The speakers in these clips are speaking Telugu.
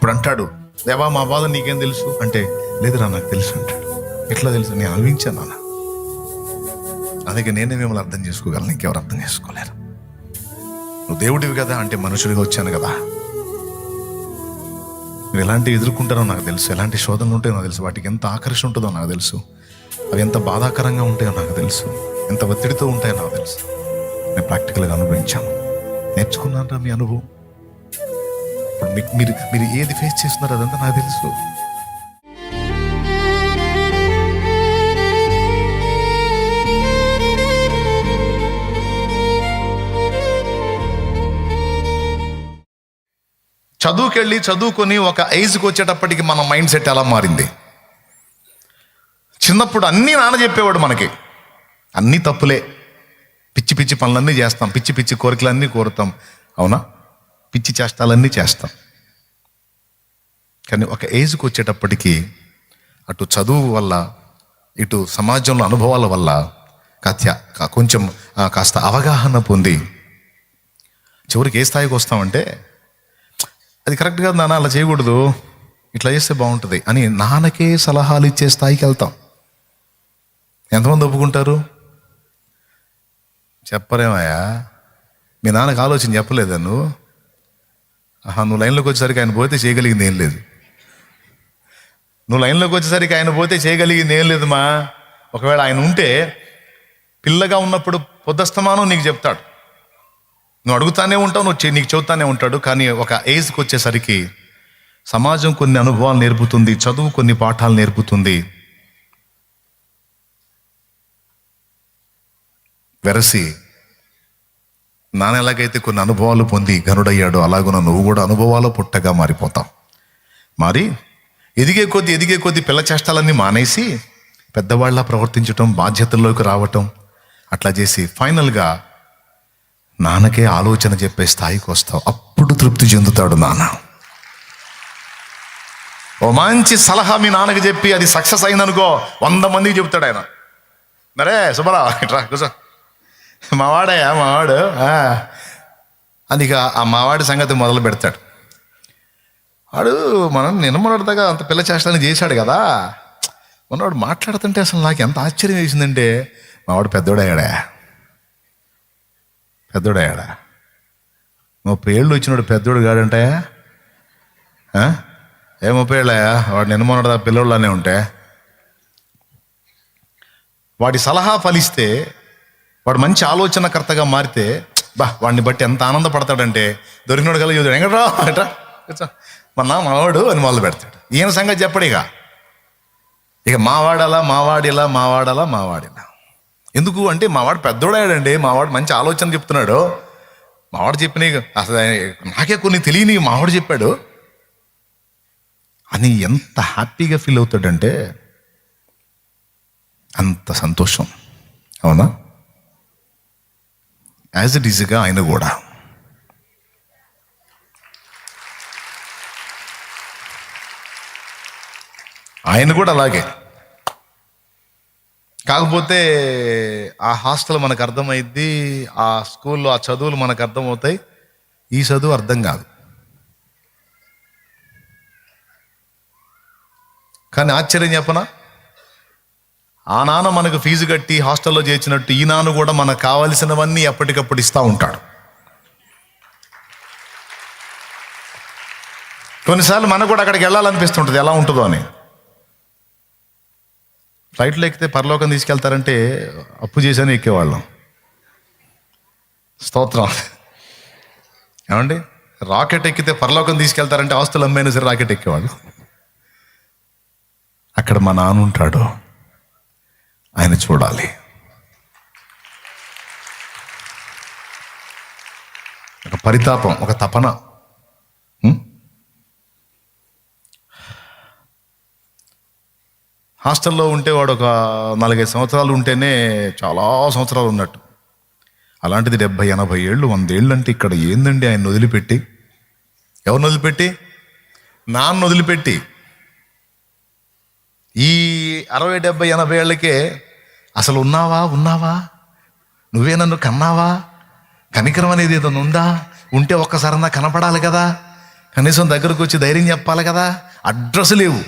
ఇప్పుడు అంటాడు, దేవా మా బాధ నీకేం తెలుసు అంటే, లేదురా నాకు తెలుసు అంటాడు. ఎట్లా తెలుసు? నేను అనుభవించాను నాన్న, అందుకే నేనే మిమ్మల్ని అర్థం చేసుకోగలను, ఇంకెవరు అర్థం చేసుకోలేరు. నువ్వు దేవుడివి కదా అంటే, మనుషుడిగా వచ్చాను కదా. మీరు ఎలాంటివి ఎదుర్కొంటారో నాకు తెలుసు, ఎలాంటి శోధనలు ఉంటాయో నాకు తెలుసు, వాటికి ఎంత ఆకర్షణ ఉంటుందో నాకు తెలుసు, అవి ఎంత బాధాకరంగా ఉంటాయో నాకు తెలుసు, ఎంత ఒత్తిడితో ఉంటాయో నాకు తెలుసు. నేను ప్రాక్టికల్గా అనుభవించాను, నేర్చుకున్నాను మీ అనుభవం. ఇప్పుడు మీరు ఏది ఫేస్ చేస్తున్నారో అదంతా నాకు తెలుసు. చదువుకెళ్ళి చదువుకొని ఒక ఏజ్కి వచ్చేటప్పటికి మన మైండ్ సెట్ ఎలా మారింది? చిన్నప్పుడు అన్నీ నాన్న చెప్పేవాడు మనకి, అన్నీ తప్పులే, పిచ్చి పిచ్చి పనులన్నీ చేస్తాం, పిచ్చి పిచ్చి కోరికలన్నీ కోరుతాం, అవునా? పిచ్చి చేష్టాలన్నీ చేస్తాం. కానీ ఒక ఏజ్కి వచ్చేటప్పటికి అటు చదువు వల్ల, ఇటు సమాజంలో అనుభవాల వల్ల కొంచెం కాస్త అవగాహన పొంది చివరికి ఏ స్థాయికి వస్తామంటే, అది కరెక్ట్ కాదు నాన్న, అలా చేయకూడదు, ఇట్లా చేస్తే బాగుంటుంది అని నాన్నకే సలహాలు ఇచ్చే స్థాయికి వెళ్తాం. ఎంతమంది ఒప్పుకుంటారు? చెప్పరేమయ్యా, మీ నాన్నకు ఆలోచన చెప్పలేదా నువ్వు? నువ్వు లైన్లోకి వచ్చేసరికి ఆయన పోతే చేయగలిగింది ఏం లేదు. నువ్వు లైన్లోకి వచ్చేసరికి ఆయన పోతే చేయగలిగింది ఏం లేదు మా. ఒకవేళ ఆయన ఉంటే పిల్లగా ఉన్నప్పుడు పొద్దస్తమానం నీకు చెప్తాడు, నువ్వు అడుగుతానే ఉంటావు, నీకు చెబుతానే ఉంటాడు. కానీ ఒక ఏజ్కి వచ్చేసరికి సమాజం కొన్ని అనుభవాలు నేర్పుతుంది, చదువు కొన్ని పాఠాలు నేర్పుతుంది. వెరసి నాన్న ఎలాగైతే కొన్ని అనుభవాలు పొంది ఘనుడయ్యాడో, అలాగున నువ్వు కూడా అనుభవాలు పుట్టగా మారిపోతావు. మరి ఎదిగే కొద్దీ పిల్ల చేష్టాలన్నీ మానేసి పెద్దవాళ్ళ ప్రవర్తించటం, బాధ్యతల్లోకి రావటం, అట్లా చేసి ఫైనల్గా నాన్నకే ఆలోచన చెప్పే స్థాయికి వస్తావు. అప్పుడు తృప్తి చెందుతాడు నాన్న. ఓ మంచి సలహా మీ నాన్నకి చెప్పి అది సక్సెస్ అయిందనుకో, 100 మందికి చెప్తాడు ఆయన. మరే సుబ్బారావు ఇట్రా కూర్చో, మావాడయ్యా మావాడు అది. ఆ మావాడి సంగతి మొదలు పెడతాడు. వాడు మనం నిన్నమొన్నటిదాకా అంత పిల్ల చేష్టాన్ని చేశాడు కదా, మొన్నవాడు మాట్లాడుతుంటే అసలు నాకు ఎంత ఆశ్చర్యం వేసిందంటే, మావాడు పెద్దోడయ్యాడా 30 ఏళ్ళు వచ్చినాడు, పెద్దోడు కాడంటాయా? 30 ఏళ్ళయా? వాడు నిన్నమొన్నటిదా పిల్లోళ్ళనే ఉంటే, వాడి సలహా ఫలిస్తే, వాడు మంచి ఆలోచనకర్తగా మారితే వాడిని బట్టి ఎంత ఆనందపడతాడంటే, దొరికినోడు కల చూద్దాడు, ఎక్కడ్రా ఎట్రా మావాడు అని మొదలు పెడతాడు. ఈయన సంగతి చెప్పడు ఇక మావాడిలా. ఎందుకు అంటే మావాడు పెద్దోడాడండి, మావాడు మంచి ఆలోచన చెప్తున్నాడు, మావాడు చెప్పిన అసలు నాకే కొన్ని తెలియని మావాడు చెప్పాడు అని ఎంత హ్యాపీగా ఫీల్ అవుతాడంటే అంత సంతోషం. అవునా? యాజ్ ఇట్ ఈజ్గా ఆయన కూడా అలాగే. కాకపోతే ఆ హాస్టల్ మనకు అర్థమైద్ది, ఆ స్కూల్లో ఆ చదువులు మనకు అర్థమవుతాయి, ఈ చదువు అర్థం కాదు. కానీ ఆశ్చర్యం చెప్పనా, ఆ నాన్న మనకు ఫీజు కట్టి హాస్టల్లో చేర్చినట్టు ఈ నాన్న కూడా మనకు కావలసినవన్నీ ఎప్పటికప్పుడు ఇస్తూ ఉంటాడు. కొన్నిసార్లు మనకు కూడా అక్కడికి వెళ్ళాలనిపిస్తుంటుంది, ఎలా ఉంటుందో అని. ఫ్లైట్లో ఎక్కితే పరలోకం తీసుకెళ్తారంటే అప్పు చేశాను ఎక్కేవాళ్ళం. స్తోత్రం. ఏమండి, రాకెట్ ఎక్కితే పరలోకం తీసుకెళ్తారంటే ఆస్తులు అమ్మైనా సరే రాకెట్ ఎక్కేవాళ్ళు. అక్కడ మా నాన్న ఉంటాడు, ఆయన చూడాలి. ఒక పరితాపం, ఒక తపన. హాస్టల్లో ఉంటే వాడు ఒక 4-5 సంవత్సరాలు ఉంటేనే చాలా సంవత్సరాలు ఉన్నట్టు. అలాంటిది 70-80 ఏళ్ళు 100 ఏళ్ళు అంటే ఇక్కడ ఏందండి ఆయన వదిలిపెట్టి? ఎవరిని వదిలిపెట్టి? నాన్న వదిలిపెట్టి. ఈ 60-70-80 ఏళ్ళకే అసలు ఉన్నావా? నువ్వే నన్ను కన్నావా? కనికరం అనేది ఏదైనా ఉందా? ఉంటే ఒక్కసారన్నా కనపడాలి కదా. కనీసం దగ్గరకు వచ్చి ధైర్యం చెప్పాలి కదా. అడ్రస్ లేవు.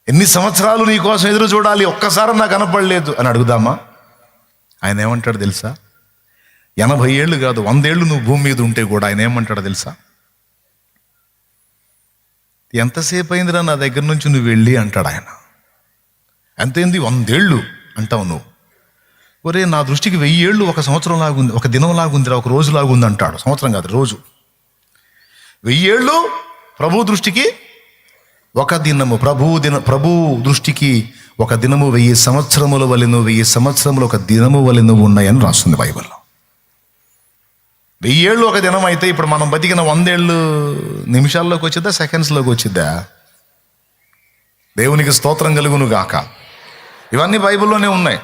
ఎన్ని సంవత్సరాలు నీ కోసం ఎదురు చూడాలి, ఒక్కసారి నాకు కనపడలేదు అని అడుగుదామా? ఆయన ఏమంటాడు తెలుసా? 80 ఏళ్ళు కాదు, 100 ఏళ్ళు నువ్వు భూమి మీద ఉంటే కూడా ఆయన ఏమంటాడో తెలుసా? ఎంతసేపు అయిందిరా నా దగ్గర నుంచి నువ్వు వెళ్ళి అంటాడు ఆయన. ఎంతైంది? 100 ఏళ్ళు అంటావు నువ్వు. ఒరే, నా దృష్టికి 1000 ఏళ్ళు ఒక సంవత్సరం లాగుంది, ఒక దినం లాగుందిరా, ఒక రోజు లాగుంది అంటాడు. సంవత్సరం కాదు, రోజు. 1000 ఏళ్ళు ప్రభు దృష్టికి ఒక దినము. ప్రభు దృష్టికి ఒక దినము 1000 సంవత్సరముల వలెను, 1000 సంవత్సరములు ఒక దినము వలెను ఉన్నాయని రాస్తుంది బైబిల్లో. 1000 ఏళ్ళు ఒక దినం అయితే ఇప్పుడు మనం బతికిన 100 ఏళ్ళు నిమిషాల్లోకి వచ్చిద్దా, సెకండ్స్లోకి వచ్చిద్దా? దేవునికి స్తోత్రం కలుగును గాక. ఇవన్నీ బైబిల్లోనే ఉన్నాయి.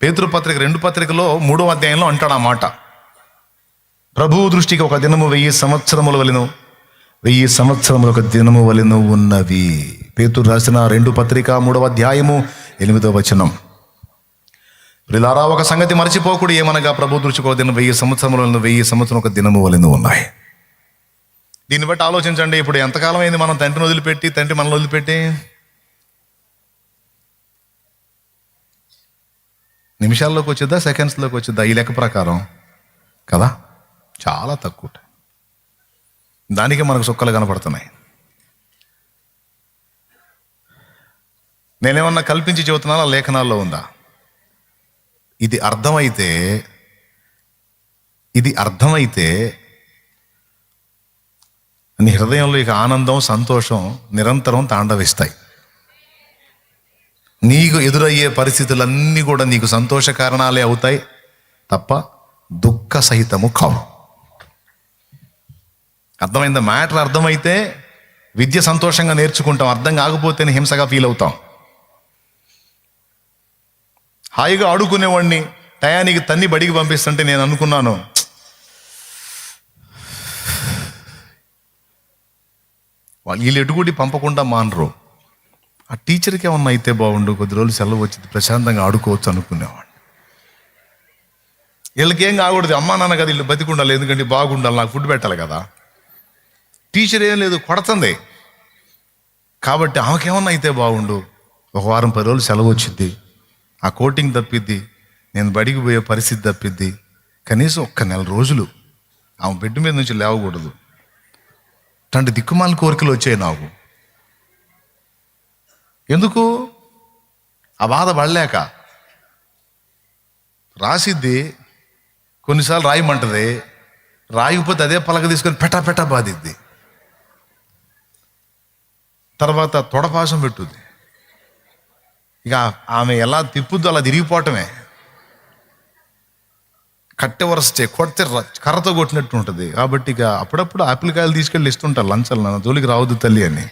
పేతురు పత్రిక 2 పత్రికలో 3వ అధ్యాయంలో అంటాడు ఆ మాట. ప్రభువు దృష్టికి ఒక దినము 1000 సంవత్సరముల వలెను, 1000 సంవత్సరములు ఒక దినము వలెను ఉన్నవి. పేతురు రాసిన 2 పత్రిక 3వ అధ్యాయము 8వ వచనం. ప్రియులారా, ఒక సంగతి మరచిపోకుడు, ఏమనగా ప్రభు దృష్టికి ఒక దినం 1000 సంవత్సరములను, 1000 సంవత్సరం ఒక దినము వలెను ఉన్నాయి. దీన్ని బట్టి ఆలోచించండి. ఇప్పుడు ఎంతకాలం అయింది మనం తండ్రిని వదిలిపెట్టి, తండ్రి మనల్ని వదిలిపెట్టి? నిమిషాల్లోకి వచ్చిద్దా, సెకండ్స్లోకి వచ్చిద్దా? ఈ లెక్క ప్రకారం కదా, చాలా తక్కువ. దానికి మనకు సుక్కలు కనపడుతున్నాయి. నేనేమన్నా కల్పించి చెబుతున్నానా? లేఖనాల్లో ఉందా? ఇది అర్థమైతే నీ హృదయంలో ఇక ఆనందం, సంతోషం నిరంతరం తాండవిస్తాయి. నీకు ఎదురయ్యే పరిస్థితులన్నీ కూడా నీకు సంతోష కారణాలే అవుతాయి తప్ప దుఃఖ సహితము కావు. అర్థమైందా? మ్యాటర్ అర్థమైతే విద్య సంతోషంగా నేర్చుకుంటాం, అర్థం కాకపోతేనే హింసగా ఫీల్ అవుతాం. హాయిగా ఆడుకునేవాడిని టయానికి తన్ని బడికి పంపిస్తుంటే నేను అనుకున్నాను, వీళ్ళు ఎటుగుడి పంపకుండా మానరు, ఆ టీచర్కి ఏమన్నా అయితే బాగుండు, కొద్ది రోజులు సెలవు వచ్చింది, ప్రశాంతంగా ఆడుకోవచ్చు అనుకునేవాడిని. వీళ్ళకి ఏం కాకూడదు, అమ్మా నాన్న కదా వీళ్ళు బతికుండాలి, ఎందుకంటే బాగుండాలి, నాకు ఫుడ్ పెట్టాలి కదా. టీచర్ ఏం లేదు, కొడుతుంది కాబట్టి ఆమెకేమన్నా అయితే బాగుండు, ఒక వారం 10 రోజులు సెలవు వచ్చింది, ఆ కోటింగ్ తప్పిద్ది, నేను బడికి పోయే పరిస్థితి తప్పిద్ది, కనీసం 1 నెల రోజులు ఆమె బెడ్ మీద నుంచి లేవకూడదు. అట్లాంటి దిక్కుమాల కోరికలు వచ్చాయి నాకు. ఎందుకు? ఆ బాధ పడలేక. రాసిద్ది, కొన్నిసార్లు రాయమంటది, రాయకపోతే అదే పలక తీసుకొని పెట్టా బాధిద్ది. తర్వాత తొడపాసం పెట్టుద్ది. ఇక ఆమె ఎలా తిప్పుద్దో అలా తిరిగిపోవటమే. కట్టె వరసే కొడితే కర్రతో కొట్టినట్టు ఉంటుంది. కాబట్టి ఇక అప్పుడప్పుడు ఆపిల్ కాయలు తీసుకెళ్ళి ఇస్తుంటారు లంచాలు, నా జోలికి రావద్దు తల్లి అని.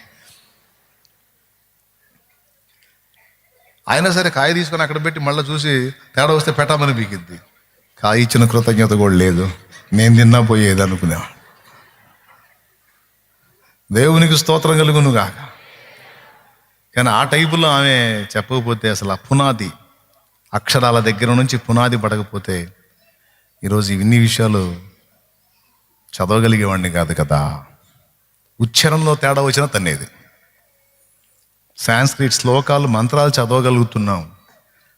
అయినా సరే కాయ తీసుకొని అక్కడ పెట్టి మళ్ళీ చూసి తేడా వస్తే పెట్టమని పీకిద్ది. కాయ ఇచ్చిన కృతజ్ఞత కూడా లేదు, నేను తిన్నా పోయేది అనుకునేవా. దేవునికి స్తోత్రం కలుగును గాక. కానీ ఆ టైపులో ఆమె చెప్పకపోతే, అసలు ఆ పునాది అక్షరాల దగ్గర నుంచి పునాది పడకపోతే ఈరోజు ఇన్ని విషయాలు చదవగలిగేవాడిని కాదు కదా. ఉచ్చారణలో తేడా వచ్చినా తన్నేది. సాంస్క్రిట్ శ్లోకాలు, మంత్రాలు చదవగలుగుతున్నాం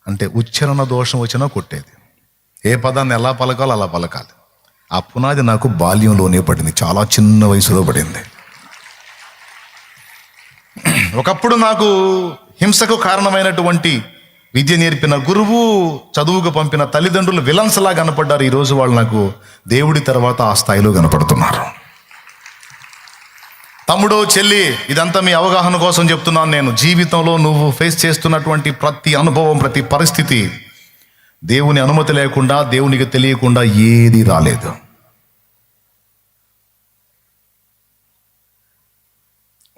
అంటే ఉచ్చారణ దోషం వచ్చినా కొట్టేది. ఏ పదాన్ని ఎలా పలకాలో అలా పలకాలి. ఆ పునాది నాకు బాల్యంలోనే పడింది, చాలా చిన్న వయసులో పడింది. ఒకప్పుడు నాకు హింసకు కారణమైనటువంటి విద్య నేర్పిన గురువు, చదువుకు పంపిన తల్లిదండ్రులు విలన్స్లా కనపడ్డారు. ఈరోజు వాళ్ళు నాకు దేవుడి తర్వాత ఆ స్థాయిలో కనపడుతున్నారు. తమ్ముడు, చెల్లి, ఇదంతా మీ అవగాహన కోసం చెప్తున్నాను నేను. జీవితంలో నువ్వు ఫేస్ చేస్తున్నటువంటి ప్రతి అనుభవం, ప్రతి పరిస్థితి దేవుని అనుమతి లేకుండా, దేవునికి తెలియకుండా ఏది రాలేదు.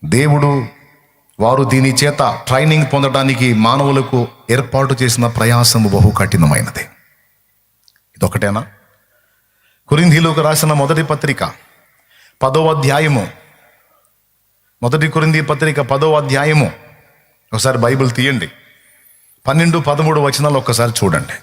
దేవుడు వారు దీని చేత ట్రైనింగ్ పొందడానికి మానవులకు ఏర్పాటు చేసిన ప్రయాసము బహు కఠినమైనది. ఇదొకటేనా? కొరింథీయులకు రాసిన మొదటి పత్రిక 10వ అధ్యాయము, మొదటి కొరింథీ పత్రిక 10వ అధ్యాయము, ఒకసారి బైబిల్ తీయండి, 12, 13 వచనాలు ఒక్కసారి చూడండి.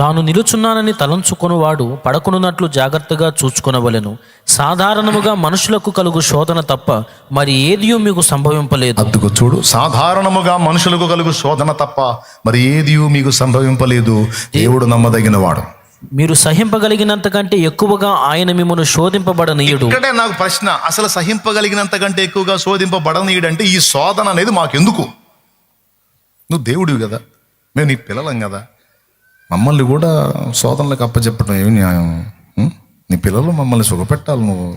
తాను నిలుచున్నానని తలంచుకొనువాడు పడకునున్నట్లు జాగ్రత్తగా చూచుకొనవలెను. సాధారణముగా మనుషులకు కలుగు శోధన తప్ప మరి ఏదియూ మీకు సంభవింపలేదు. అందుకు చూడు, సాధారణముగా మనుషులకు కలుగు శోధన తప్ప మరి ఏదియూ మీకు సంభవింపలేదు. దేవుడు నమ్మదగిన వాడు. మీరు సహింపగలిగినంత కంటే ఎక్కువగా ఆయన మిమ్మల్ని శోధింపబడనీయుడు. ఇక్కడే నాకు ప్రశ్న, అసలు సహింపగలిగినంత కంటే ఎక్కువగా శోధింపబడనీయుడంటే ఈ శోధన అనేది మాకెందుకు? నువ్వు దేవుడివి కదా, మేము నీ పిల్లలం కదా, మమ్మల్ని కూడా శోధనలకు అప్పచెప్పడం ఏమి న్యాయం? నీ పిల్లలు మమ్మల్ని సుఖపెట్టాలి, నువ్వు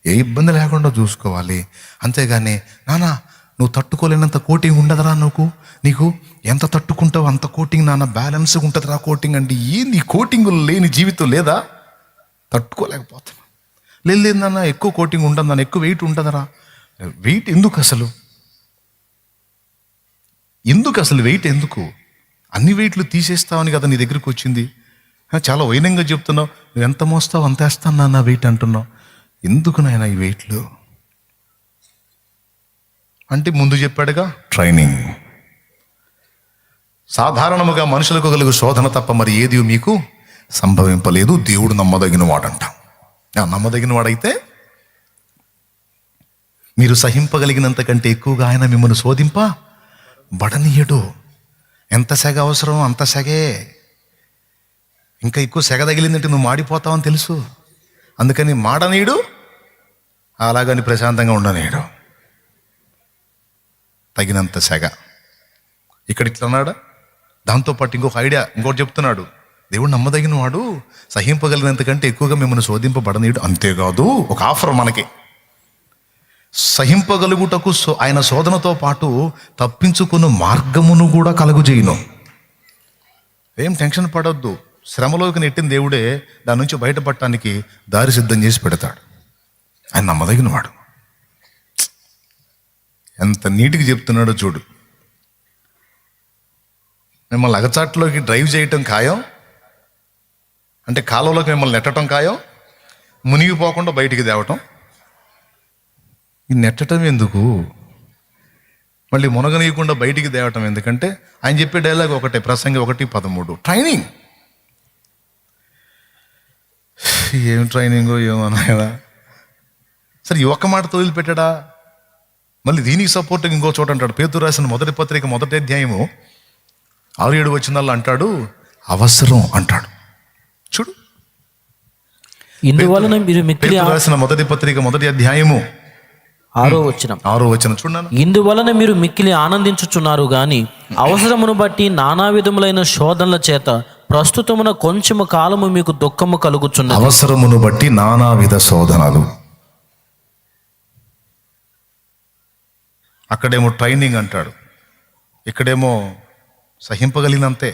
ఏ ఇబ్బంది లేకుండా చూసుకోవాలి. అంతేగాని నాన్న నువ్వు తట్టుకోలేనంత కోటింగ్ ఉండదురా, నీకు ఎంత తట్టుకుంటావు అంత కోటింగ్ నాన్న, బ్యాలెన్స్గా ఉంటుందిరా కోటింగ్ అంటే. ఏంది కోటింగ్ లేని జీవితం లేదా? తట్టుకోలేకపోతున్నా. లేదు నాన్న ఎక్కువ కోటింగ్ ఉంటుంది నాన్న, ఎక్కువ వెయిట్ ఉంటుందరా. వెయిట్ ఎందుకు అసలు వెయిట్ ఎందుకు? అన్ని వెయిట్లు తీసేస్తావని కదా నీ దగ్గరికి వచ్చింది. చాలా వైనంగా చెప్తున్నావు, నువ్వు ఎంత మోస్తావు అంత వేస్తాను నాన్న వెయిట్ అంటున్నావు. ఎందుకు నాయన ఈ వెయిట్లు అంటే? ముందు చెప్పాడుగా, ట్రైనింగ్. సాధారణముగా మనుషులకు కలుగు శోధన తప్ప మరి ఏది మీకు సంభవింపలేదు. దేవుడు నమ్మదగిన వాడంట. నమ్మదగిన వాడైతే మీరు సహింపగలిగినంత కంటే ఎక్కువగా ఆయన మిమ్మల్ని శోధింపబడనీయడు. ఎంత సెగ అవసరం అంత సెగే. ఇంకా ఎక్కువ సెగ తగిలిందంటే నువ్వు మాడిపోతావని తెలుసు. అందుకని మాడనీయుడు, అలాగని ప్రశాంతంగా ఉండనీయుడు. తగినంత సెగ. ఇక్కడ ఇట్లా అన్నాడా? దాంతోపాటు ఇంకొక ఐడియా, ఇంకోటి చెప్తున్నాడు. దేవుడు నమ్మదగిన వాడు, సహింపగలిగినంత కంటే ఎక్కువగా మిమ్మల్ని శోధింపబడనీయుడు. అంతేకాదు, ఒక ఆఫర్ మనకి. సహింపగలుగుటకు ఆయన శోధనతో పాటు తప్పించుకున్న మార్గమును కూడా కలుగుజేయును. ఏం టెన్షన్ పడొద్దు. శ్రమలోకి నెట్టిన దేవుడే దాని నుంచి బయటపడటానికి దారి సిద్ధం చేసి పెడతాడు. ఆయన నమ్మదగిన వాడు. ఎంత నీటికి చెప్తున్నాడో చూడు. మిమ్మల్ని అగచాట్లోకి డ్రైవ్ చేయటం ఖాయం, అంటే కాలువలోకి మిమ్మల్ని నెట్టడం ఖాయం, మునిగిపోకుండా బయటికి తేవటం. ఈ నెట్టడం ఎందుకు? మళ్ళీ మునగనీయకుండా బయటికి తేవటం ఎందుకంటే ఆయన చెప్పే డైలాగ్ ఒకటే, ప్రసంగి 1:13, ట్రైనింగ్. ఏం ట్రైనింగో ఏమన్నా. సరే ఈ ఒక్క మాటతో వదిలిపెట్టాడా? మళ్ళీ దీనికి సపోర్ట్గా ఇంకో చోట అంటాడు. పేతురు రాసిన మొదటి పత్రిక 1వ అధ్యాయము 6-7 వచనాల్లో అంటాడు, అవసరం అంటాడు. చూడు, ఇందువలన మీరు మిక్కిలి రాసిన మొదటి పత్రిక 1వ అధ్యాయము 6వ వచనం చూడన్నా. ఇందువలన మీరు మిక్కిలి ఆనందించుచున్నారు గాని అవసరమును బట్టి నానా విధములైన శోధనల చేత ప్రస్తుతమున కొంచెము కాలము మీకు దుఃఖము కలుగుచున్నది. అవసరమును బట్టి నానా విధ శోధనలు. అక్కడేమో ట్రైనింగ్ అంటాడు, ఇక్కడేమో సహింపగలిగినంతే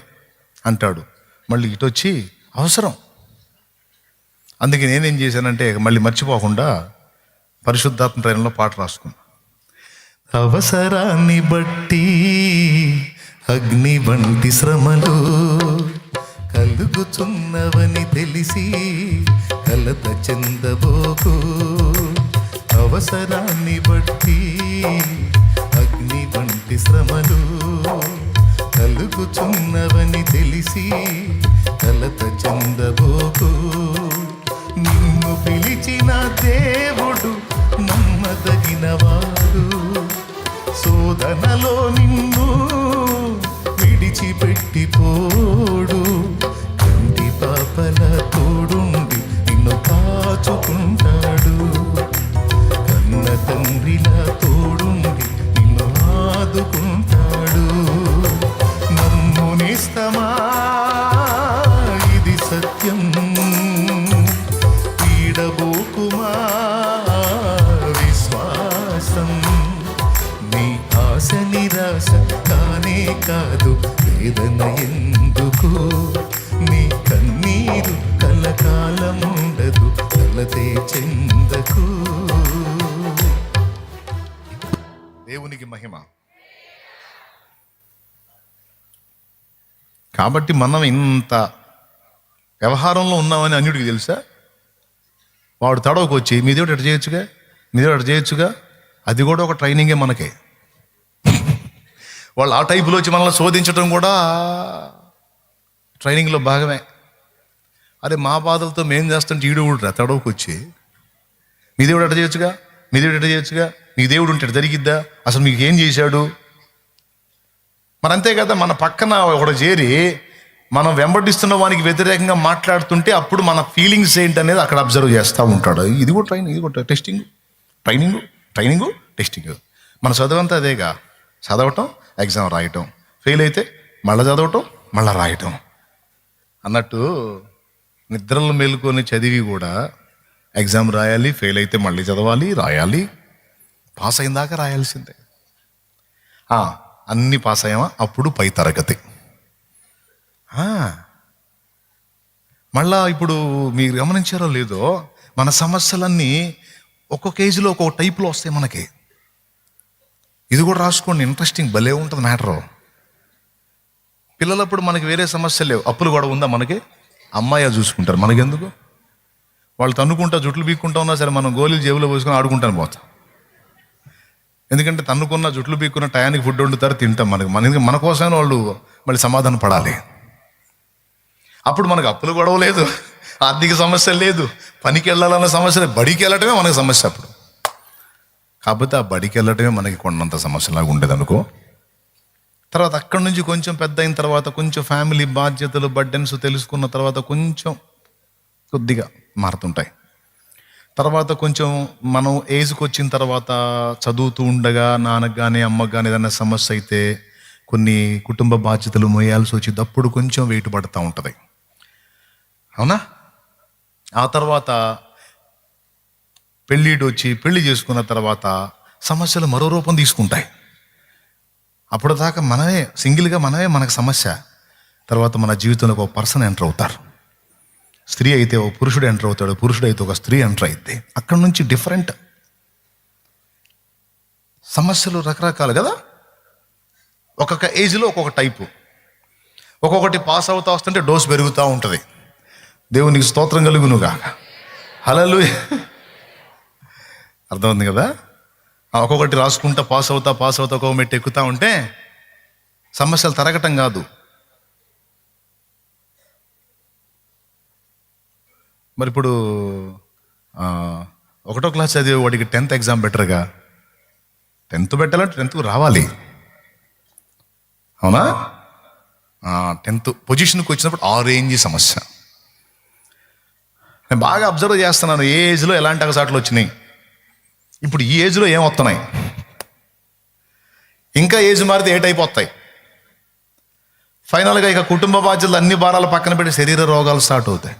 అంటాడు. మళ్ళీ ఇటు వచ్చి అవసరం. అందుకే నేనేం చేశానంటే మళ్ళీ మర్చిపోకుండా పరిశుద్ధాత్మ ప్రేరణలో పాట రాసుకున్నా. అవసరాన్ని బట్టి అగ్ని వంటి శ్రమలు కలుగుచున్నవని తెలిసి కలత చెందబోకు. అవసరాన్ని బట్టి అగ్ని వంటి శ్రమలు కలుగుచున్నవని తెలిసి కలత చెందబోకు. నిన్ను పిలిచిన దేవుడు నమ్మదగినవాడు, శోధనలో నిన్ను విడిచిపెట్టిపోడు. కంటి పాపల తోడుండి నిన్ను కాచుకుంటాడు, కన్న తండ్రిలా తోడుండి నిన్ను ఆదుకుంటాడు. నమ్మునిస్తమా, ఇది సత్యం, పీడబోకుమా విశ్వాసం. నీ ఆశ నిరాశ కానే కాదు, వేదన ఎందుకు? నీ కన్నీరు కలకాలముండదు, కలతే చెందకు. దేవునికి మహిమ. కాబట్టి మనం ఇంత వ్యవహారంలో ఉన్నామని అన్యుడికి తెలుసా? వాడు తడవకు వచ్చి మీ దేవుడు ఎట్ట చేయొచ్చుగా, మీ దేవుడు ఎట్ట చేయొచ్చుగా, అది కూడా ఒక ట్రైనింగే మనకే. వాళ్ళు ఆ టైపులో వచ్చి మనల్ని శోధించడం కూడా ట్రైనింగ్లో భాగమే. అరే మా బాధలతో మేం చేస్తుంటే ఈడు కూడా తడవకు వచ్చి మీ దేవుడు అట్ట చేయొచ్చుగా, మీ దేవుడు ఎట్ట చేయొచ్చుగా, మీ దేవుడు ఉంటే ఎట్ట జరిగిద్దా, అసలు మీకు ఏం చేశాడు? మరి అంతే కదా, మన పక్కన ఒకడు చేరి మనం వెంబడిస్తున్న వానికి వ్యతిరేకంగా మాట్లాడుతుంటే అప్పుడు మన ఫీలింగ్స్ ఏంటనేది అక్కడ అబ్జర్వ్ చేస్తూ ఉంటాడు. ఇది కూడా ట్రైనింగ్, ఇది కూడా ట్రైనింగు టెస్టింగ్. మన చదువంతా అదేగా, చదవటం, ఎగ్జామ్ రాయటం, ఫెయిల్ అయితే మళ్ళీ చదవటం, మళ్ళీ రాయటం అన్నట్టు నిద్రలు మేలుకొని చదివి కూడా ఎగ్జామ్ రాయాలి, ఫెయిల్ అయితే మళ్ళీ చదవాలి, రాయాలి, పాస్ అయిన దాకా రాయాల్సిందే. అన్నీ పాస్ అయ్యామా అప్పుడు పై తరగతి. మళ్ళా ఇప్పుడు మీరు గమనించారో లేదో, మన సమస్యలన్నీ ఒక్కొక్క ఏజ్లో ఒక్కొక్క టైప్లో వస్తాయి మనకి. ఇది కూడా రాసుకోండి, ఇంట్రెస్టింగ్ భలే ఉంటుంది మ్యాటరు. పిల్లలప్పుడు మనకి వేరే సమస్యలు లేవు, అప్పులు కూడా ఉందా మనకి, అమ్మాయి చూసుకుంటారు, మనకెందుకు? వాళ్ళు తన్నుకుంటా జుట్లు పీక్కుంటా ఉన్నా సరే మనం గోళీలు జేబులో పోసుకొని ఆడుకుంటాను పోతాం. ఎందుకంటే తన్నుకున్న జుట్లు పీక్కున్న టయానికి ఫుడ్ వండుతారు, తింటాం. మన కోసమే వాళ్ళు మళ్ళీ సమాధానం పడాలి. అప్పుడు మనకు అప్పులు గొడవ లేదు, ఆర్థిక సమస్య లేదు, పనికి వెళ్ళాలన్న సమస్య లేదు, బడికి వెళ్ళటమే మనకి సమస్య అప్పుడు. కాకపోతే ఆ బడికి వెళ్ళటమే మనకి కొండంత సమస్యలాగా ఉండేది అనుకో. తర్వాత అక్కడి నుంచి కొంచెం పెద్ద అయిన తర్వాత కొంచెం ఫ్యామిలీ బాధ్యతలు, బర్డెన్స్ తెలుసుకున్న తర్వాత కొంచెం కొద్దిగా మారుతుంటాయి. తర్వాత కొంచెం మనం ఏజ్కి వచ్చిన తర్వాత చదువుతూ ఉండగా నాన్నకు కానీ అమ్మకు కానీ ఏదైనా సమస్య అయితే కొన్ని కుటుంబ బాధ్యతలు మోయాల్సి వచ్చింది, అప్పుడు కొంచెం వెయిట్ పడుతూ ఉంటుంది, అవునా? ఆ తర్వాత పెళ్లి చేసుకున్న తర్వాత సమస్యలు మరో రూపం తీసుకుంటాయి. అప్పుడు దాకా సింగిల్గా మనకు సమస్య. తర్వాత మన జీవితంలో ఒక పర్సన్ ఎంటర్ అవుతారు. స్త్రీ అయితే ఒక పురుషుడు ఎంటర్ అవుతాడు, పురుషుడు అయితే ఒక స్త్రీ ఎంటర్ అయితే అక్కడ నుంచి డిఫరెంట్ సమస్యలు రకరకాలు కదా. ఒక్కొక్క ఏజ్లో ఒక్కొక్క టైపు, ఒక్కొక్కటి పాస్ అవుతా వస్తుంటే డోస్ పెరుగుతూ ఉంటుంది. దేవునికి స్తోత్రం కలుగునుగా, హల్లెలూయా. అర్థమవుతుంది కదా. ఒక్కొక్కటి రాసుకుంటా పాస్ అవుతా ఒక్కొక్క మెట్టు ఎక్కుతూ ఉంటే సమస్యలు తరగటం కాదు. మరి ఇప్పుడు 1వ క్లాస్ చదివే వాడికి 10th ఎగ్జామ్ బెటర్గా. 10th పెట్టాలంటే 10th రావాలి, అవునా? 10th పొజిషన్కి వచ్చినప్పుడు ఆ రేంజ్ సమస్య. నేను బాగా అబ్జర్వ్ చేస్తున్నాను, ఏ ఏజ్లో ఎలాంటి అగసాట్లు వచ్చినాయి, ఇప్పుడు ఈ ఏజ్లో ఏం వస్తున్నాయి, ఇంకా ఏజ్ మారితే ఏ టైప్ వస్తాయి. ఫైనల్గా ఇక కుటుంబ బాధ్యతలు అన్ని భారాలు పక్కన పెట్టి శరీర రోగాలు స్టార్ట్ అవుతాయి.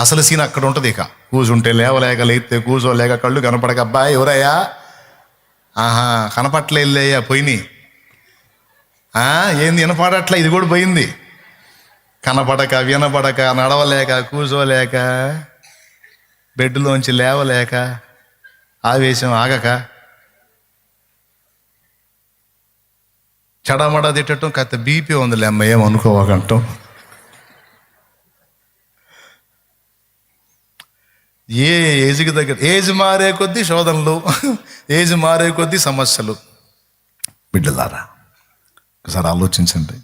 అసలు సీన్ అక్కడ ఉంటుంది. ఇక కూర్చుంటే లేవలేక, లేస్తే కూర్చోలేక, కళ్ళు కనపడక, అబ్బాయి ఎవరయ్యా, కనపట్లేయ్యా, పోయినాయి, ఏంది వినపడట్లా, ఇది కూడా పోయింది. కనపడక, వినపడక, నడవలేక, కూర్చోలేక, బెడ్లోంచి లేవలేక, ఆవేశం ఆగక, చెడమడ తిట్టడం, కాస్త బీపీ ఉందిలే అమ్మ ఏమనుకోవకంటాం. ఏ ఏజ్కి దగ్గర ఏజ్ మారే కొద్దీ శోధనలు, ఏజ్ మారే కొద్దీ సమస్యలు. బిడ్డలారా ఒకసారి ఆలోచించండి.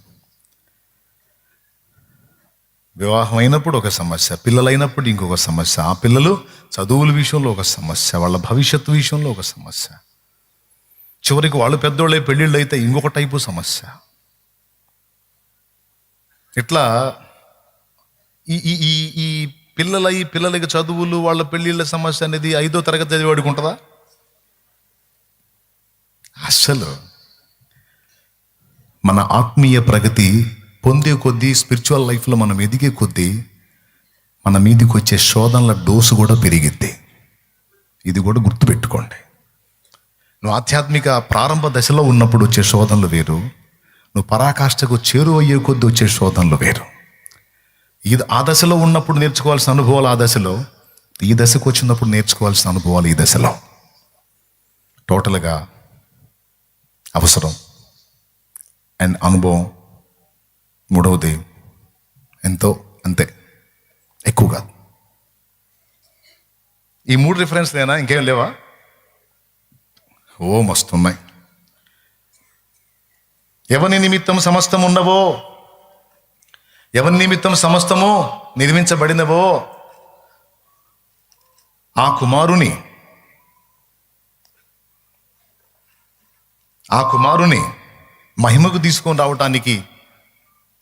వివాహం అయినప్పుడు ఒక సమస్య, పిల్లలైనప్పుడు ఇంకొక సమస్య, ఆ పిల్లలు చదువుల విషయంలో ఒక సమస్య, వాళ్ళ భవిష్యత్తు విషయంలో ఒక సమస్య, చివరికి వాళ్ళు పెద్దోళ్ళే పెళ్ళిళ్ళు అయితే ఇంకొక టైపు సమస్య. ఇట్లా ఈ పిల్లలకి చదువులు, వాళ్ళ పెళ్ళిళ్ళ సమస్య అనేది 5వ తరగతి చదివాడికి ఉంటుందా? అసలు మన ఆత్మీయ ప్రగతి పొందే కొద్దీ, స్పిరిచువల్ లైఫ్లో మనం ఎదిగే కొద్దీ మన మీదికి వచ్చే శోధనల డోసు కూడా పెరిగిద్ది. ఇది కూడా గుర్తుపెట్టుకోండి. నువ్వు ఆధ్యాత్మిక ప్రారంభ దశలో ఉన్నప్పుడు వచ్చే శోధనలు వేరు, నువ్వు పరాకాష్ఠకు చేరువయ్యే కొద్దీ వచ్చే శోధనలు వేరు. ఆ దశలో ఉన్నప్పుడు నేర్చుకోవాల్సిన అనుభవాలు ఆ దశలో, ఈ దశకు వచ్చినప్పుడు నేర్చుకోవాల్సిన అనుభవాలు ఈ దశలో. టోటల్గా అవసరం అండ్ అనుభవం మూడవది ఎంతో, అంతే, ఎక్కువ కాదు. ఈ 3 రిఫరెన్స్ లేనా, ఇంకేం లేవా? ఓ మస్తున్నాయి. ఎవని నిమిత్తం సమస్తం ఉన్నవో ఎవరి నిమిత్తం సమస్తము నిర్మించబడినవో ఆ కుమారుని మహిమకు తీసుకొని రావటానికి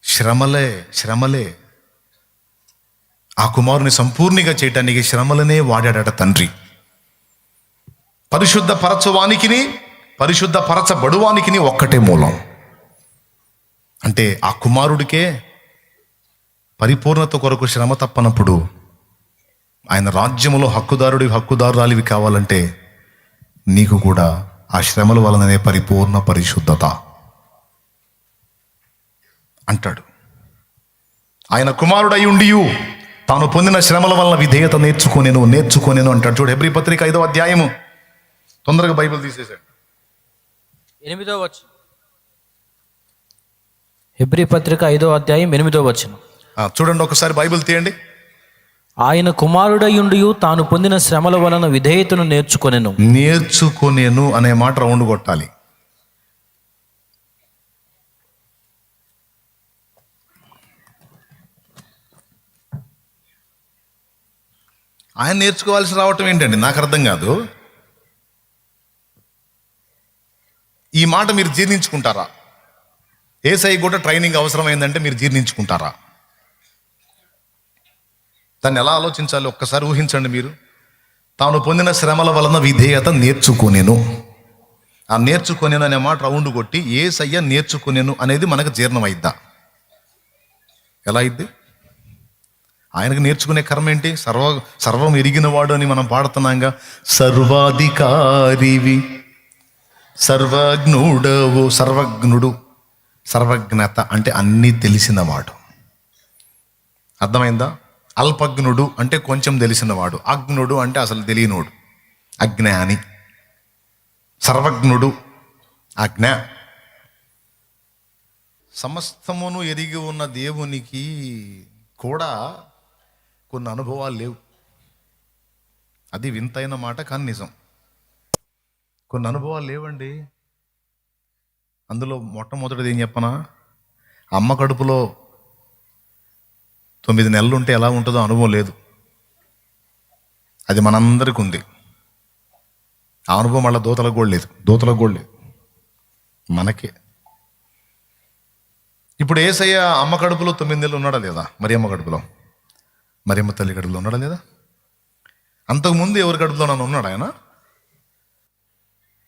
శ్రమలే ఆ కుమారుని సంపూర్ణంగా చేయటానికి శ్రమలనే వాడాడట తండ్రి. పరిశుద్ధపరచబడువానికి ఒక్కటే మూలం. అంటే ఆ కుమారుడికే పరిపూర్ణత కొరకు శ్రమ తప్పనప్పుడు ఆయన రాజ్యములో హక్కుదారురాలివి కావాలంటే నీకు కూడా ఆ శ్రమల వలననే పరిపూర్ణ పరిశుద్ధత అంటాడు. ఆయన కుమారుడై ఉండియు తాను పొందిన శ్రమల వలన విధేయత నేర్చుకొనేను అంటాడు. చూడు, హెబ్రీ పత్రిక 5వ అధ్యాయము. తొందరగా బైబిల్ తీసేశాడు. 8వ వచనం. హెబ్రీ పత్రిక 5వ అధ్యాయం 8వ వచనం. చూడండి, ఒకసారి బైబిల్ తీయండి. ఆయన కుమారుడయుండియు తాను పొందిన శ్రమల వలన విధేయతను నేర్చుకొనేను అనే మాట రౌండ్ కొట్టాలి. ఆయన నేర్చుకోవాల్సి రావటం ఏంటండి? నాకు అర్థం కాదు. ఈ మాట మీరు జీర్ణించుకుంటారా? యేసయ్య కూడా ట్రైనింగ్ అవసరమైందంటే మీరు జీర్ణించుకుంటారా? దాన్ని ఎలా ఆలోచించాలి ఒక్కసారి ఊహించండి మీరు. తాను పొందిన శ్రమల వలన విధేయత నేర్చుకొనేను. ఆ నేర్చుకొనేను అనే మాట రౌండ్ కొట్టి యేసయ్య నేర్చుకొనేను అనేది మనకు జీర్ణమైద్దా? ఎలా అయింది? ఆయనకు నేర్చుకునే కర్మ ఏంటి? సర్వం ఎరిగినవాడు అని మనం పాడుతున్నాంగా. సర్వాధికారివి, సర్వజ్ఞుడు. సర్వజ్ఞత అంటే అన్నీ తెలిసినవాడు. అర్థమైందా? అల్పజ్ఞుడు అంటే కొంచెం తెలిసినవాడు. అజ్ఞుడు అంటే అసలు తెలియనోడు, అజ్ఞాని. సర్వజ్ఞుడు, అజ్ఞ. సమస్తమును ఎరిగి ఉన్న దేవునికి కూడా కొన్ని అనుభవాలు లేవు. అది వింతైన మాట, కానీ నిజం. కొన్ని అనుభవాలు లేవండి. అందులో మొట్టమొదటిది ఏం చెప్పనా? అమ్మ కడుపులో 9 నెలలు ఉంటే ఎలా ఉంటుందో అనుభవం లేదు. అది మనందరికీ ఉంది. ఆ అనుభవం మళ్ళీ దూతలకు కూడా లేదు, మనకే. ఇప్పుడు యేసయ్య అమ్మ కడుపులో 9 నెలలు ఉన్నాడా లేదా? మరియమ్మ తల్లి కడుపులో ఉన్నాడా లేదా? అంతకుముందు ఎవరి కడుపులో నన్ను ఉన్నాడు ఆయన?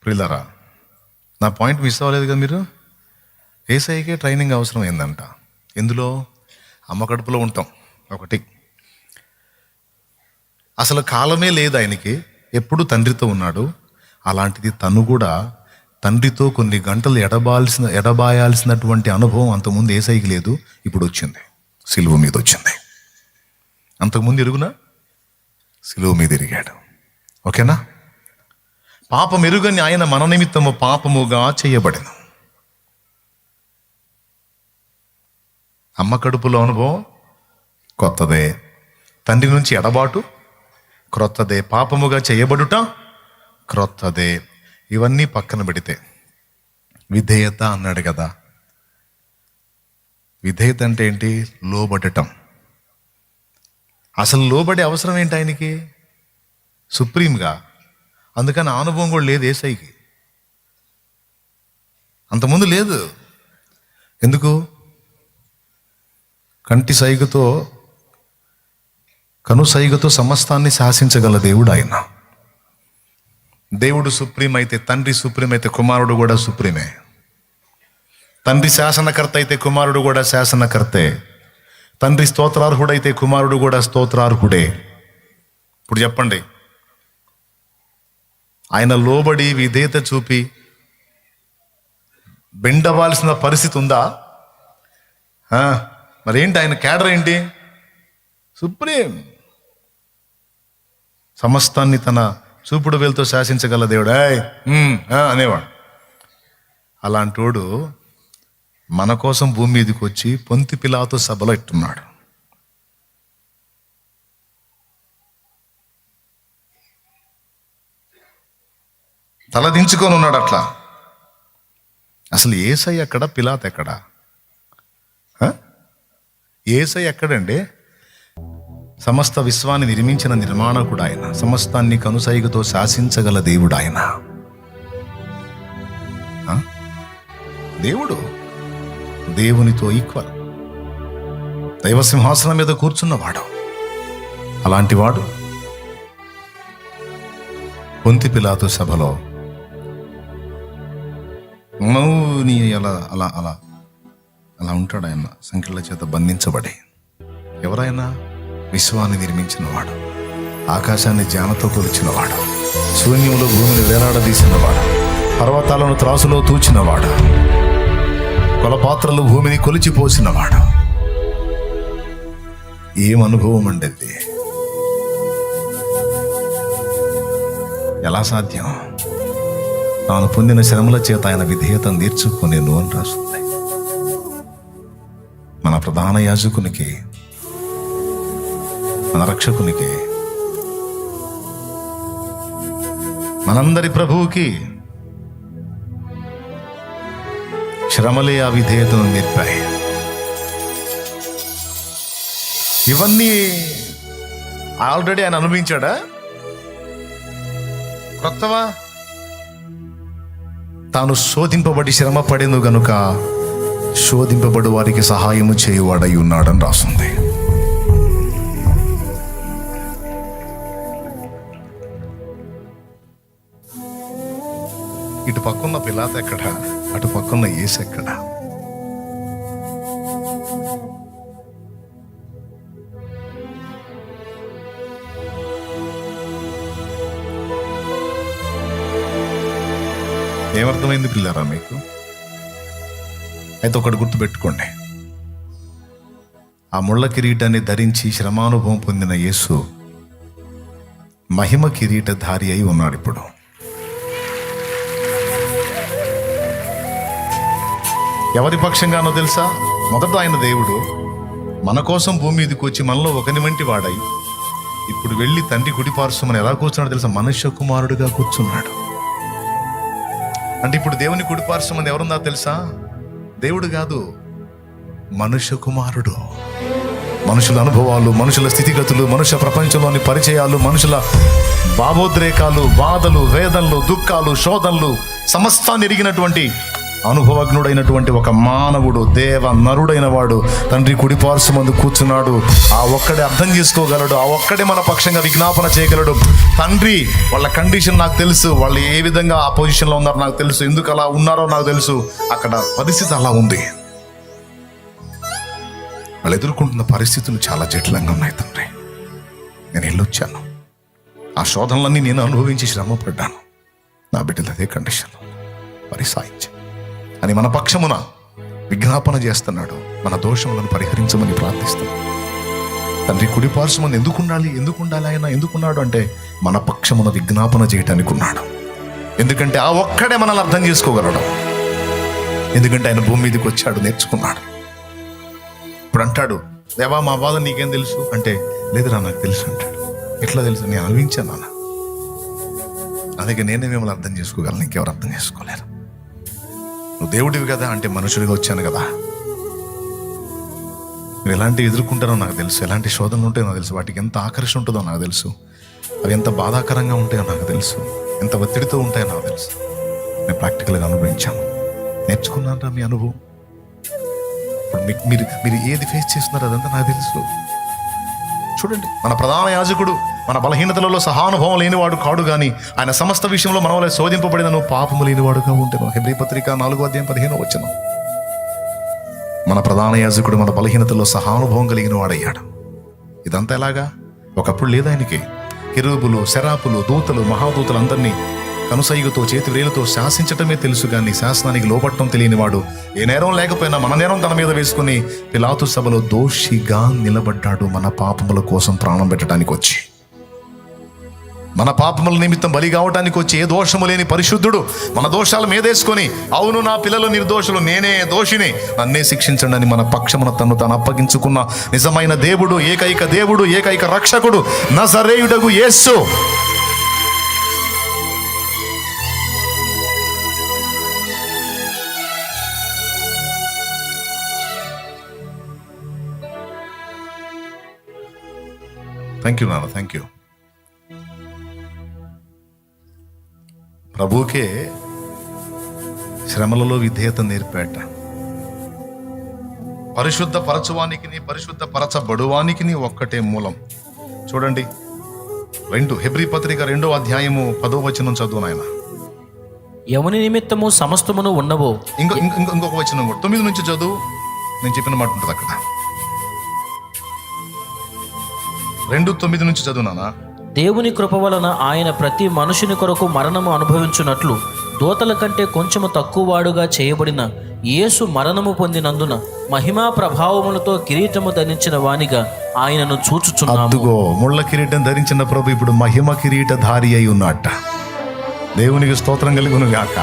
ప్రియులారా, నా పాయింట్ మిస్ అవ్వలేదు కదా మీరు. యేసయ్యకే ట్రైనింగ్ అవసరం ఏందంట. ఎందులో? అమ్మ కడుపులో ఉంటాం ఒకటి. అసలు కాలమే లేదు ఆయనకి, ఎప్పుడు తండ్రితో ఉన్నాడు. అలాంటిది తను కూడా తండ్రితో కొన్ని గంటలు ఎడబాయాల్సినటువంటి అనుభవం అంతకుముందు యేసయ్యకి లేదు, ఇప్పుడు వచ్చింది. సిలువ మీద వచ్చింది. అంతకుముందు ఎరుగునా? సిలువ మీద ఎరిగాడు. ఓకేనా? పాపం ఎరుగని ఆయన మన నిమిత్తము పాపముగా చేయబడెను. అమ్మ కడుపులో అనుభవం కొత్తదే, తండ్రి నుంచి ఎడబాటు క్రొత్తదే, పాపముగా చేయబడుట క్రొత్తదే. ఇవన్నీ పక్కన పెడితే విధేయత అన్నాడు కదా. విధేయత అంటే ఏంటి? లోబడటం. అసలు లోబడే అవసరం ఏంటి ఆయనకి? సుప్రీంగా. అందుకని అనుభవం కూడా లేదు యేసయ్యకి. అంతకుముందు లేదు. ఎందుకు? కనుసైగతో సమస్తాన్ని శాసించగల దేవుడు ఆయన. దేవుడు సుప్రీం అయితే, తండ్రి సుప్రీం అయితే, కుమారుడు కూడా సుప్రీమే. తండ్రి శాసనకర్త అయితే కుమారుడు కూడా శాసనకర్తే. తండ్రి స్తోత్రార్హుడైతే కుమారుడు కూడా స్తోత్రార్హుడే. ఇప్పుడు చెప్పండి, ఆయన లోబడి విధేయత చూపి బెండవాల్సిన పరిస్థితి ఉందా? మరేంటి ఆయన క్యాడర్ ఏంటి? సుప్రీం. సమస్తాన్ని తన చూపుడు వేలుతో శాసించగల దేవుడు అనేవాడు. అలాంటోడు మన కోసం భూమి మీదకి వచ్చి పొంతి పిలాతు సభలో ఇట్టున్నాడు. తలదించుకొని ఉన్నాడు అట్లా. అసలు యేసయ్య ఎక్కడ, పిలాతు ఎక్కడ? యేసయ్య ఎక్కడండి? సమస్త విశ్వాన్ని నిర్మించిన నిర్మాణకుడు ఆయన. సమస్తాన్ని కనుసైగతో శాసించగల దేవుడు ఆయన. దేవుడు దేవునితో ఈక్వల్, దైవ సింహాసనం మీద కూర్చున్నవాడు. అలాంటి వాడు పొంతి పిలాతు సభలో మౌని అలా అలా అలా అలా ఉంటాడు. ఆయన సంఖ్యల చేత బంధించబడి. ఎవరైనా విశ్వాన్ని నిర్మించినవాడు, ఆకాశాన్ని జ్ఞానతో కొలిచినవాడు, శూన్యంలో భూమిని వేలాడదీసినవాడు, పర్వతాలను త్రాసులో తూచినవాడు, కొలపాత్రలు భూమిని కొలిచిపోసినవాడు. ఏం అనుభవం అండి అది! ఎలా సాధ్యం? తాను పొందిన శ్రమల చేత ఆయన విధేయత నేర్చుకునేను అని రాస్తుంది. మన ప్రధాన యాజకునికి, మన రక్షకునికి, మనందరి ప్రభువుకి శ్రమలే ఆ విధేయతను నేర్పాయి. ఇవన్నీ ఆల్రెడీ ఆయన అనుభవించాడా? కొత్తవా? తాను శోధింపబడి శ్రమ పడేను గనుక శోధింపబడు వారికి సహాయము చేయువాడై ఉన్నాడని రాస్తుంది. ఇటు పక్కన్న పిలాతు ఎక్కడ, అటు పక్కన్న యేసు ఎక్కడ? ఏమర్థమైంది పిల్లారా మీకు? అయితే ఒకటి గుర్తుపెట్టుకోండి, ఆ ముళ్ళ కిరీటాన్ని ధరించి శ్రమానుభవం పొందిన యేసు మహిమ కిరీటధారి అయి ఉన్నాడు. ఇప్పుడు ఎవరి పక్షంగానో తెలుసా? మొదట ఆయన దేవుడు మన కోసం భూమి మీదకి వచ్చి మనలో ఒకని వంటి వాడై ఇప్పుడు వెళ్ళి తండ్రి కుడిపార్శ్వమని ఎలా కూర్చున్నాడు తెలుసా? మనుష్య కుమారుడిగా కూర్చున్నాడు. అంటే ఇప్పుడు దేవుని కుడిపార్శ్వమని ఎవరుందా తెలుసా? దేవుడు కాదు, మనుష్య కుమారుడు. మనుషుల అనుభవాలు, మనుషుల స్థితిగతులు, మనుష్య ప్రపంచంలోని పరిచయాలు, మనుషుల భావోద్రేకాలు, బాధలు, వేదనలు, దుఃఖాలు, శోధనలు సమస్తాన్ని ఎరిగినటువంటి అనుభవజ్ఞుడైనటువంటి ఒక మానవుడు, దేవ నరుడైన వాడు తండ్రి కుడిపార్శ్వమందు కూర్చున్నాడు. ఆ ఒక్కడే అర్థం చేసుకోగలడు, ఆ ఒక్కడే మన పక్షంగా విజ్ఞాపన చేయగలడు. తండ్రి వాళ్ళ కండిషన్ నాకు తెలుసు, వాళ్ళు ఏ విధంగా ఆ పొజిషన్లో ఉన్నారో నాకు తెలుసు, ఎందుకు అలా ఉన్నారో నాకు తెలుసు. అక్కడ పరిస్థితి అలా ఉంది. వాళ్ళు ఎదుర్కొంటున్న పరిస్థితులు చాలా జటిలంగా ఉన్నాయి. తండ్రి, నేను వెళ్ళొచ్చాను, ఆ శోధనలన్నీ నేను అనుభవించి శ్రమపడ్డాను. నా బిడ్డలు అదే కండిషన్లో మరి సాయించి అని మన పక్షమున విజ్ఞాపన చేస్తున్నాడు. మన దోషములను పరిహరించమని ప్రార్థిస్తున్నాడు. తండ్రి కుడిపార్శ్వమని ఎందుకు ఉండాలి ఆయన? ఎందుకున్నాడు అంటే మన పక్షమున విజ్ఞాపన చేయటానికి ఉన్నాడు. ఎందుకంటే ఆ ఒక్కడే మనల్ని అర్థం చేసుకోగలడు. ఎందుకంటే ఆయన భూమి మీదకి వచ్చాడు, నేర్చుకున్నాడు. ఇప్పుడు అంటాడు, దేవా మా బాధ నీకేం తెలుసు అంటే, లేదురా నాకు తెలుసు అంటాడు. ఎట్లా తెలుసు? నేను అనుభవించాను నాన్న, అలాగే నేనే మిమ్మల్ని అర్థం చేసుకోగలను, ఇంకెవరు అర్థం చేసుకోలేరు. నువ్వు దేవుడివి కదా అంటే, మనుషుడిగా వచ్చాను కదా. మీరు ఎలాంటివి ఎదుర్కొంటారో నాకు తెలుసు, ఎలాంటి శోధనలు ఉంటాయో నాకు తెలుసు, వాటికి ఎంత ఆకర్షణ ఉంటుందో నాకు తెలుసు, అవి ఎంత బాధాకరంగా ఉంటాయో నాకు తెలుసు, ఎంత ఒత్తిడితో ఉంటాయో నాకు తెలుసు. నేను ప్రాక్టికల్గా అనుభవించాను, నేర్చుకున్నాను మీ అనుభవం. ఇప్పుడు మీరు ఏది ఫేస్ చేస్తున్నారో అదంతా నాకు తెలుసు. చూడండి, మన ప్రధాన యాజకుడు మన బలహీనతలలో సహానుభవం లేనివాడు కాడు, కానీ ఆయన సమస్త విషయంలో మన వల్ల శోధింపబడిన నువ్వు పాపము లేనివాడుగా ఉంటేను. హెబ్రీ పత్రిక 4:15 మన ప్రధాన యాజకుడు మన బలహీనతలో సహానుభవం కలిగిన వాడయ్యాడు. ఇదంతా ఎలాగా? ఒకప్పుడు లేదు ఆయనకి. కెరూబులు, శరాపులు, దూతలు, మహాదూతలు అందరినీ కనుసైగుతో చేతి వేలుతో శాసించటమే తెలుసు, కానీ శాసనానికి లోపట్టం తెలియనివాడు ఏ నేరం లేకపోయినా మన నేరం తన మీద వేసుకుని పిలాతు సభలో దోషిగా నిలబడ్డాడు. మన పాపముల కోసం ప్రాణం పెట్టడానికి వచ్చి, మన పాపముల నిమిత్తం బలి కావటానికి వచ్చి, ఏ దోషము లేని పరిశుద్ధుడు మన దోషాలు మీదేసుకొని, అవును నా పిల్లలు నిర్దోషులు, నేనే దోషిని, నన్నే శిక్షించండి అని మన పక్షమున తను అప్పగించుకున్న నిజమైన దేవుడు, ఏకైక రక్షకుడు నజరేయుడగు యేసు. థ్యాంక్ యూ నాన్న, థ్యాంక్ యూ. ప్రభువుకే శ్రమలలో విధేయత నేర్పేట. పరిశుద్ధ పరచువానికి పరిశుద్ధ పరచబడువానికి ఒక్కటే మూలం. చూడండి, హెబ్రీ పత్రిక 2వ అధ్యాయము 10వ వచనం చదువు నాయన. ఎవని నిమిత్తము సమస్తమును ఉన్నవో. ఇంకొక వచనం కూడా 9 నుంచి చదువు. నేను చెప్పిన మాట ఉంటుంది అక్కడ. 2:9 నుంచి చదువు నాన్న. దేవుని కృప వలన ఆయన ప్రతి మనుషుని కొరకు మరణము అనుభవించున్నట్లు దూతల కంటే కొంచెము తక్కువ వాడుగా చేయబడిన యేసు మరణము పొందినందున మహిమా ప్రభావములతో కిరీటము ధరించిన వానిగా ఆయనను చూచుచున్నాము. అదుగో ముళ్ళ కిరీటం ధరించిన ప్రభు ఇప్పుడు మహిమ కిరీటధారి అయి ఉన్నట్ట. దేవునికి స్తోత్రం కలుగును గాక.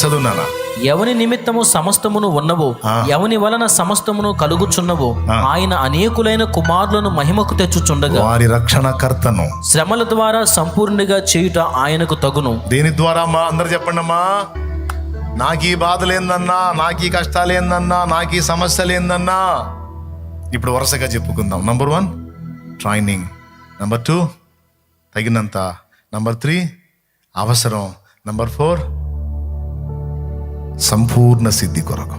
చదువు నాన్న. ఎవని నిమిత్తము సమస్తమును ఉన్నవో, ఎవని వలన సమస్తమును కలుగుచున్నవో ఆయన అనేకులైన కుమారులను మహిమకు తెచ్చుచుండగా వారి రక్షణకర్తను శ్రమల ద్వారా సంపూర్ణిగా చేయుట ఆయనకు తగును. దేని ద్వారా అమ్మా? అందరు చెప్పండి అమ్మా. నాకు ఈ బాధలేందన్నా, నాకు ఈ కష్టాలేందన్నా, నాకు ఈ సమస్యలేందన్నా. ఇప్పుడు వరుసగా చెప్పుకుందాం. నంబర్ 1 ట్రైనింగ్, నంబర్ 2 తగినంత, నంబర్ 3 అవసరం, నంబర్ 4 సంపూర్ణ సిద్ధి కొరకు.